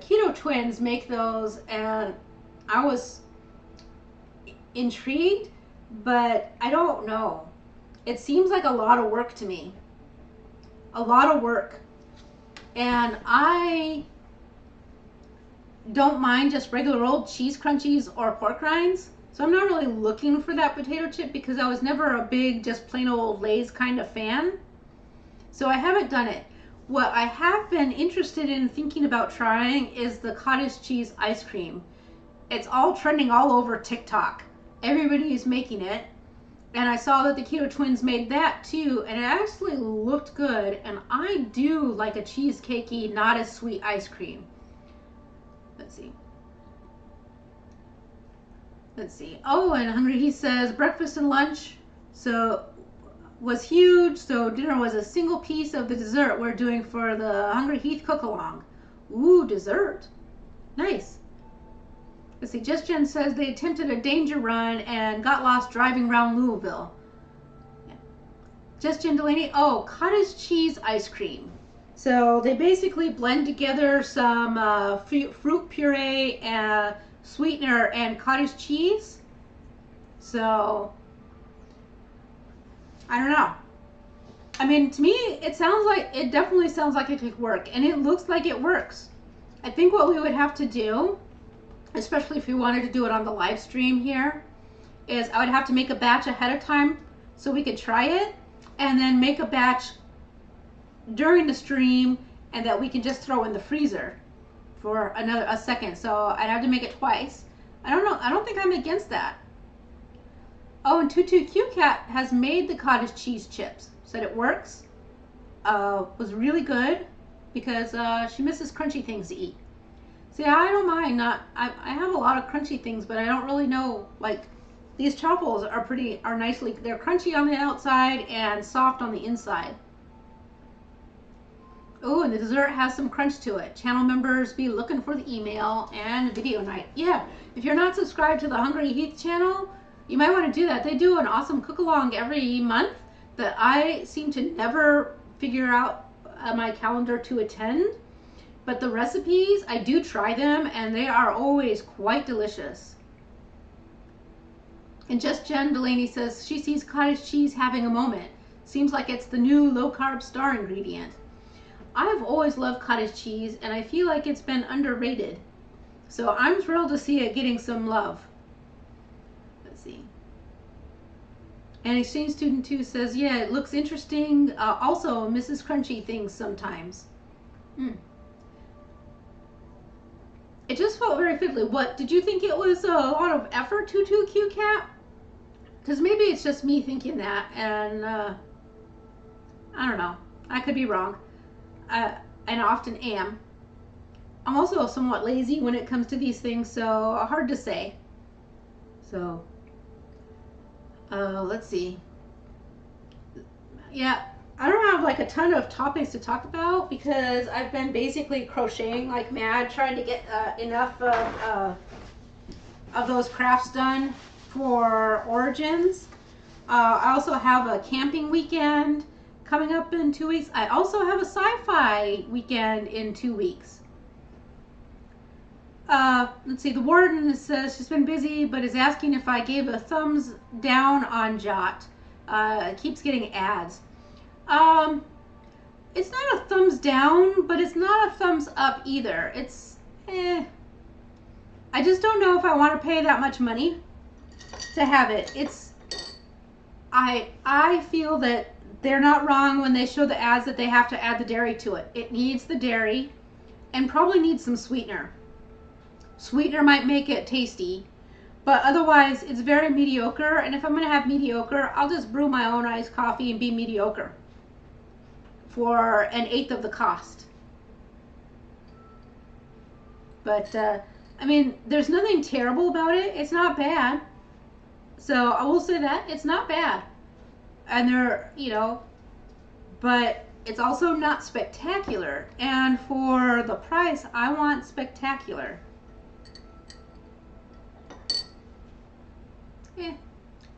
Keto twins make those, and I was intrigued, but I don't know. It seems like a lot of work to me. A lot of work. And I don't mind just regular old cheese crunchies or pork rinds. So I'm not really looking for that potato chip because I was never a big, just plain old Lay's kind of fan. So I haven't done it. What I have been interested in thinking about trying is the cottage cheese ice cream. It's all trending all over TikTok. Everybody's making it. And I saw that the Keto twins made that too, and it actually looked good. And I do like a cheesecakey, not as sweet ice cream. Let's see. Oh, and Hungry He says breakfast and lunch. So was huge, so dinner was a single piece of the dessert we're doing for the Hungry Heath cook-along. Ooh, dessert. Nice. Let's see, Just Jen says they attempted a danger run and got lost driving around Louisville. Yeah. Just Jen Delaney, oh, cottage cheese ice cream. So they basically blend together some fruit puree, sweetener, and cottage cheese. So, I don't know. I mean, to me, it definitely sounds like it could work, and it looks like it works. I think what we would have to do, especially if we wanted to do it on the live stream here, is I would have to make a batch ahead of time so we could try it, and then make a batch during the stream, and that we can just throw in the freezer for a second. So I'd have to make it twice. I don't know. I don't think I'm against that. Oh, and Tutu Q Cat has made the cottage cheese chips. Said it works. Was really good because she misses crunchy things to eat. See, I don't mind. I have a lot of crunchy things, but I don't really know. Like these chaffles are nicely. They're crunchy on the outside and soft on the inside. Oh, and the dessert has some crunch to it. Channel members be looking for the email and video night. Yeah, if you're not subscribed to the Hungry Heath channel, you might want to do that. They do an awesome cook-along every month that I seem to never figure out my calendar to attend. But the recipes, I do try them, and they are always quite delicious. And Just Jen Delaney says she sees cottage cheese having a moment. Seems like it's the new low-carb star ingredient. I've always loved cottage cheese, and I feel like it's been underrated. So I'm thrilled to see it getting some love. Let's see. And Exchange Student 2 says, yeah, it looks interesting. Also, Mrs. Crunchy things sometimes. It just felt very fiddly. What, did you think it was a lot of effort, Tutu Q Cat? Because maybe it's just me thinking that, and I don't know. I could be wrong. And I often am. I'm also somewhat lazy when it comes to these things, so hard to say. So, let's see. Yeah, I don't have like a ton of topics to talk about because I've been basically crocheting like mad, trying to get enough of those crafts done for Origins. I also have a camping weekend coming up in 2 weeks. I also have a sci-fi weekend in 2 weeks. Let's see, the warden says she's been busy, but is asking if I gave a thumbs down on JOT. It keeps getting ads. It's not a thumbs down, but it's not a thumbs up either. It's, I just don't know if I want to pay that much money to have it. I feel that they're not wrong when they show the ads that they have to add the dairy to it. It needs the dairy and probably needs some sweetener. Sweetener might make it tasty, but otherwise it's very mediocre. And if I'm going to have mediocre, I'll just brew my own iced coffee and be mediocre for 1/8 of the cost. But, I mean, there's nothing terrible about it. It's not bad. So I will say that it's not bad. And they're, you know, but it's also not spectacular. And for the price, I want spectacular.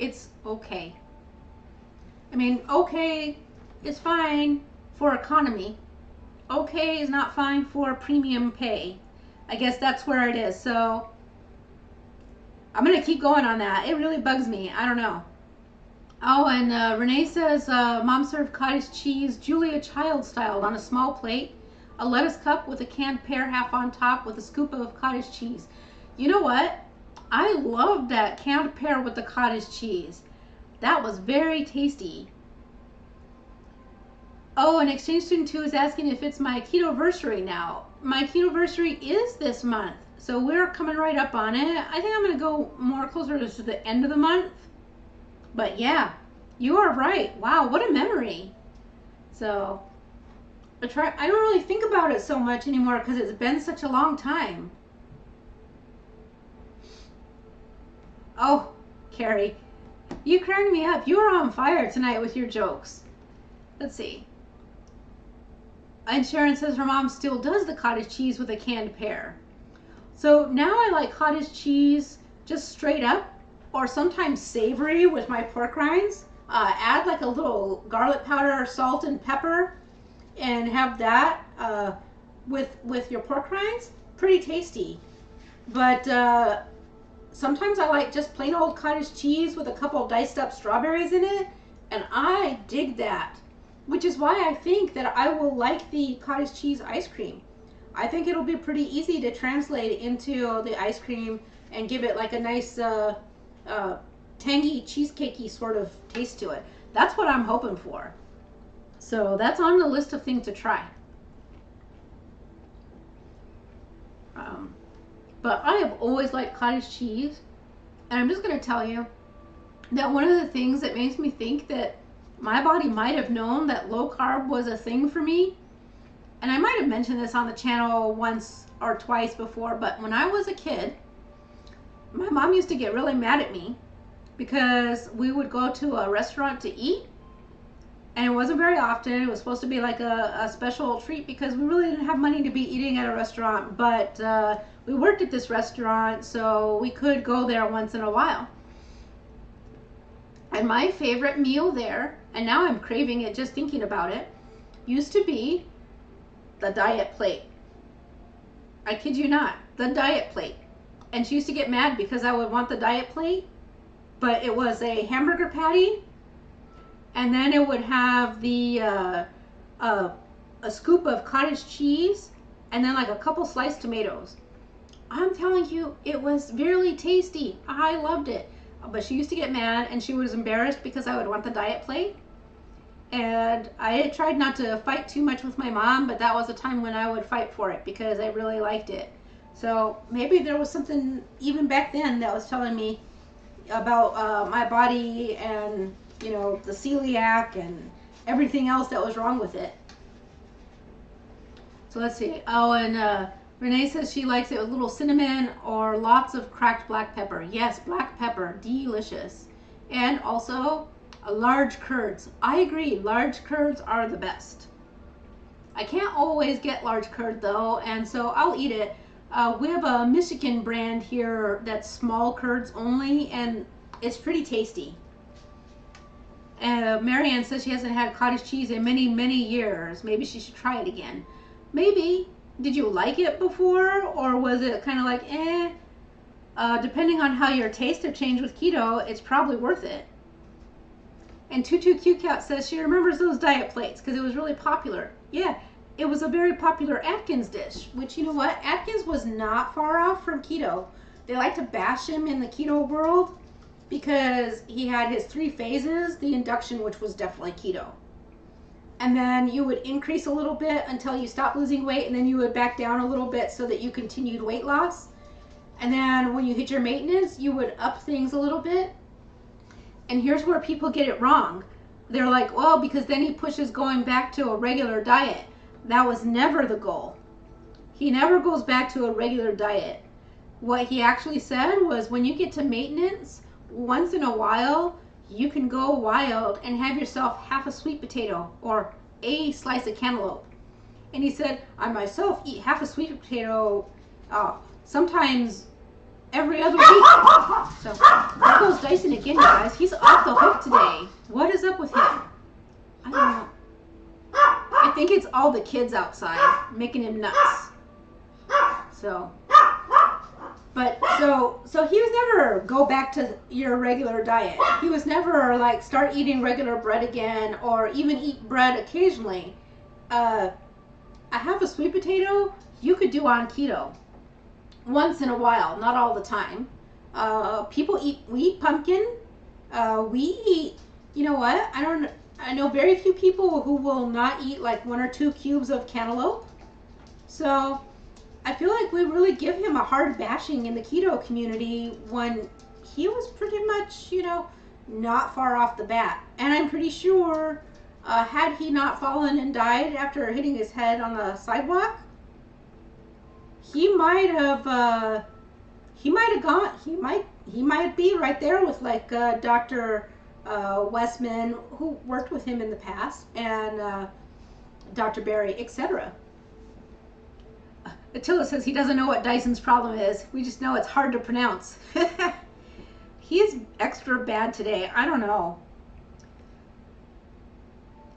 It's okay. I mean, okay is fine for economy. Okay is not fine for premium pay. I guess that's where it is. So I'm going to keep going on that. It really bugs me. I don't know. Oh, and Renee says, Mom served cottage cheese Julia Child styled on a small plate, a lettuce cup with a canned pear half on top with a scoop of cottage cheese. You know what? I loved that canned pear with the cottage cheese. That was very tasty. Oh, and Exchange Student 2 is asking if it's my ketoversary now. My ketoversary is this month, so we're coming right up on it. I think I'm going to go more closer to the end of the month. But yeah, you are right. Wow, what a memory. So, I don't really think about it so much anymore because it's been such a long time. Oh, Carrie, You cracked me up. You are on fire tonight with your jokes. Let's see. And Sharon says her mom still does the cottage cheese with a canned pear. So now I like cottage cheese just straight up, or sometimes savory with my pork rinds. Add like a little garlic powder, salt, and pepper, and have that with your pork rinds. Pretty tasty. But sometimes I like just plain old cottage cheese with a couple diced up strawberries in it, and I dig that, which is why I think that I will like the cottage cheese ice cream. I think it'll be pretty easy to translate into the ice cream and give it like a nice tangy, cheesecakey sort of taste to it. That's what I'm hoping for. So that's on the list of things to try. But I have always liked cottage cheese, and I'm just going to tell you that one of the things that makes me think that my body might have known that low carb was a thing for me, and I might have mentioned this on the channel once or twice before, but when I was a kid, my mom used to get really mad at me because we would go to a restaurant to eat, and it wasn't very often. It was supposed to be like a special treat because we really didn't have money to be eating at a restaurant, but we worked at this restaurant, so we could go there once in a while. And my favorite meal there, and now I'm craving it just thinking about it, used to be the diet plate. I kid you not, the diet plate. And she used to get mad because I would want the diet plate, but it was a hamburger patty, and then it would have the a scoop of cottage cheese, and then like a couple sliced tomatoes. I'm telling you, it was really tasty. I loved it. But she used to get mad, and she was embarrassed because I would want the diet plate. And I tried not to fight too much with my mom, but that was a time when I would fight for it because I really liked it. So maybe there was something even back then that was telling me about my body and, you know, the celiac and everything else that was wrong with it. So let's see. Oh, and Renee says she likes it with little cinnamon or lots of cracked black pepper. Yes, black pepper, delicious. And also large curds. I agree, large curds are the best. I can't always get large curd though, and so I'll eat it. We have a Michigan brand here that's small curds only, and it's pretty tasty. Marianne says she hasn't had cottage cheese in many, many years. Maybe she should try it again. Maybe. Did you like it before, or was it kind of like, eh? Depending on how your taste have changed with keto, it's probably worth it. And TutuQCat says she remembers those diet plates because it was really popular. Yeah, it was a very popular Atkins dish, which, you know what? Atkins was not far off from keto. They like to bash him in the keto world because he had his 3 phases, the induction, which was definitely keto. And then you would increase a little bit until you stopped losing weight, and then you would back down a little bit so that you continued weight loss. And then when you hit your maintenance, you would up things a little bit. And here's where people get it wrong. They're like, well, because then he pushes going back to a regular diet. That was never the goal. He never goes back to a regular diet. What he actually said was when you get to maintenance, once in a while, you can go wild and have yourself half a sweet potato or a slice of cantaloupe. And he said, I myself eat half a sweet potato sometimes every other week. So there goes Dyson again, guys. He's off the hook today. What is up with him? I don't know. I think it's all the kids outside making him nuts. So he was never go back to your regular diet. He was never like start eating regular bread again or even eat bread occasionally. A half a sweet potato you could do on keto once in a while, not all the time. We eat pumpkin. We eat, you know what? I know very few people who will not eat like 1 or 2 cubes of cantaloupe. So I feel like we really give him a hard bashing in the keto community when he was pretty much, you know, not far off the bat. And I'm pretty sure had he not fallen and died after hitting his head on the sidewalk, he might have he might have gone. He might be right there with like Dr. Westman, who worked with him in the past, and Dr. Berry, etc. Attila says he doesn't know what Dyson's problem is. We just know it's hard to pronounce. He is extra bad today. I don't know.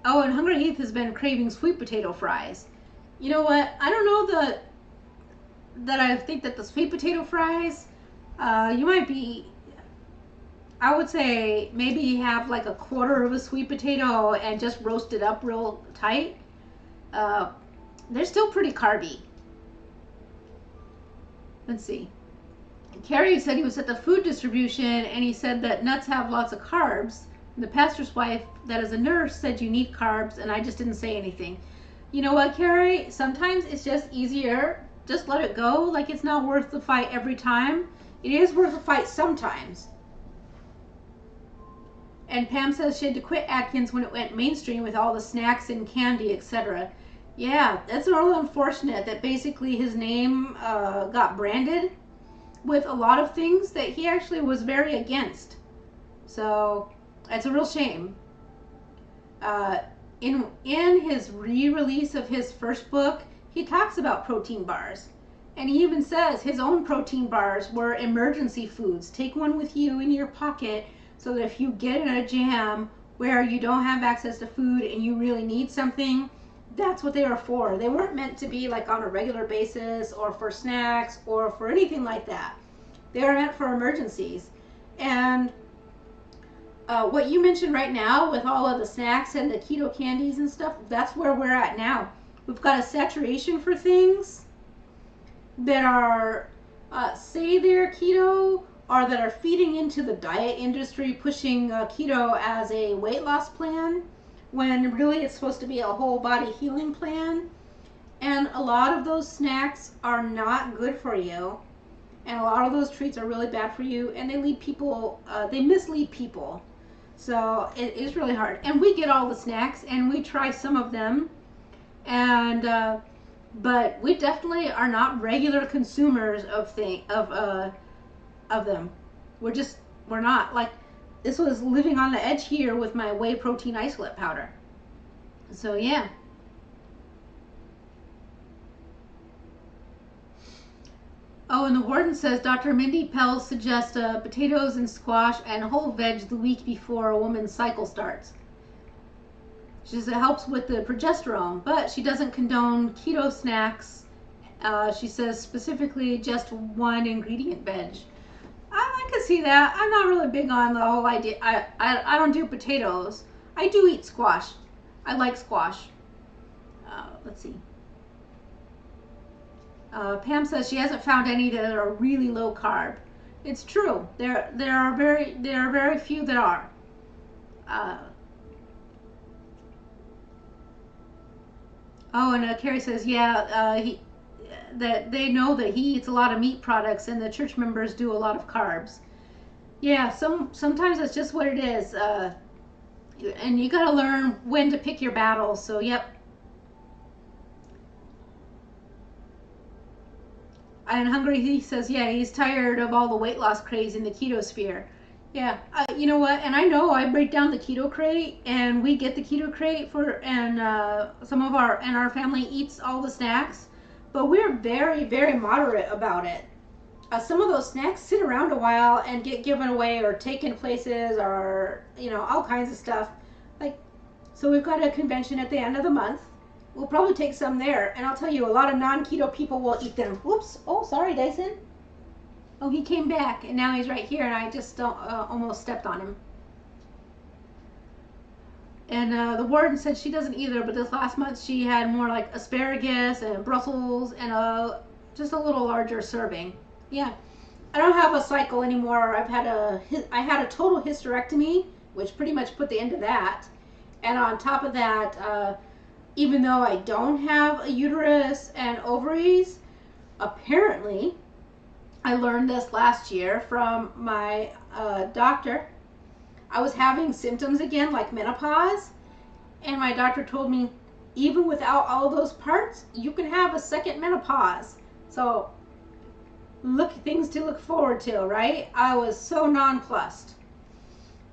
Oh, and Hungry Heath has been craving sweet potato fries. You know what? I don't know that I think that the sweet potato fries, you might be, I would say maybe have like a quarter of a sweet potato and just roast it up real tight. They're still pretty carby. Let's see. Carrie said he was at the food distribution and he said that nuts have lots of carbs. The pastor's wife that is a nurse said you need carbs, and I just didn't say anything. You know what, Carrie? Sometimes it's just easier. Just let it go. Like, it's not worth the fight every time. It is worth the fight sometimes. And Pam says she had to quit Atkins when it went mainstream with all the snacks and candy, etc. Yeah, that's a little unfortunate that basically his name got branded with a lot of things that he actually was very against. So it's a real shame. In his re-release of his first book, he talks about protein bars. And he even says his own protein bars were emergency foods. Take one with you in your pocket so that if you get in a jam where you don't have access to food and you really need something, that's what they are for. They weren't meant to be like on a regular basis or for snacks or for anything like that. They are meant for emergencies. And what you mentioned right now with all of the snacks and the keto candies and stuff, that's where we're at now. We've got a saturation for things that are, say they're keto, or that are feeding into the diet industry, pushing keto as a weight loss plan, when really it's supposed to be a whole body healing plan. And a lot of those snacks are not good for you. And a lot of those treats are really bad for you, and they lead people, they mislead people. So it is really hard. And we get all the snacks and we try some of them, and but we definitely are not regular consumers of them. We're not. Like, this was living on the edge here with my whey protein isolate powder. So yeah. Oh, and the warden says Dr. Mindy Pell suggests potatoes and squash and whole veg the week before a woman's cycle starts. She says it helps with the progesterone, but she doesn't condone keto snacks. She says specifically just one ingredient veg. I can see that. I'm not really big on the whole idea. I don't do potatoes. I do eat squash. I like squash. Let's see. Pam says she hasn't found any that are really low carb. It's true. There are very few that are. Oh, and Carrie says, yeah, that they know that he eats a lot of meat products, and the church members do a lot of carbs. Yeah, sometimes that's just what it is. And you gotta learn when to pick your battles. So, yep. And Hungry, he says, yeah, he's tired of all the weight loss craze in the keto sphere. Yeah, you know what? And I know I break down the keto crate, and we get the keto crate and our family eats all the snacks, but we're very, very moderate about it. Some of those snacks sit around a while and get given away or taken places, or all kinds of stuff. Like, so we've got a convention at the end of the month. We'll probably take some there, and I'll tell you, a lot of non-keto people will eat them. Whoops! Oh, sorry, Dyson. Oh, he came back, and now he's right here, and I just almost stepped on him. And the warden said she doesn't either, but this last month she had more like asparagus and Brussels and just a little larger serving. Yeah, I don't have a cycle anymore. I had a total hysterectomy, which pretty much put the end to that. And on top of that, even though I don't have a uterus and ovaries, apparently, I learned this last year from my doctor. I was having symptoms again, like menopause, and my doctor told me, even without all those parts, you can have a second menopause. So things to look forward to, right? I was so nonplussed.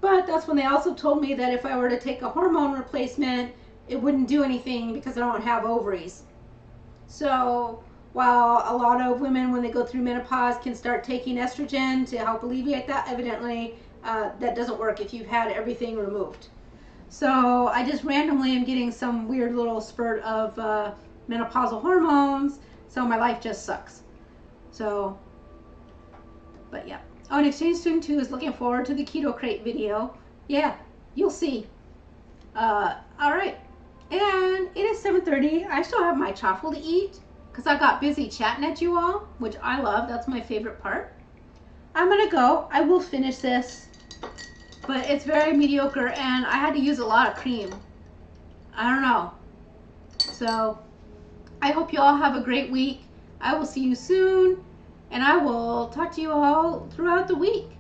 But that's when they also told me that if I were to take a hormone replacement, it wouldn't do anything because I don't have ovaries. So while a lot of women, when they go through menopause, can start taking estrogen to help alleviate that, evidently that doesn't work if you've had everything removed. So I just randomly am getting some weird little spurt of menopausal hormones, so my life just sucks. So, but yeah. Oh, and Exchange Student 2 is looking forward to the Keto Crate video. Yeah, you'll see. All right. And it is 7:30. I still have my chaffle to eat because I got busy chatting at you all, which I love. That's my favorite part. I'm going to go. I will finish this, but it's very mediocre, and I had to use a lot of cream. I don't know. So I hope you all have a great week. I will see you soon, and I will talk to you all throughout the week.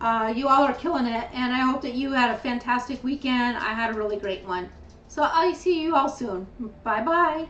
You all are killing it, and I hope that you had a fantastic weekend. I had a really great one. So I'll see you all soon. Bye-bye.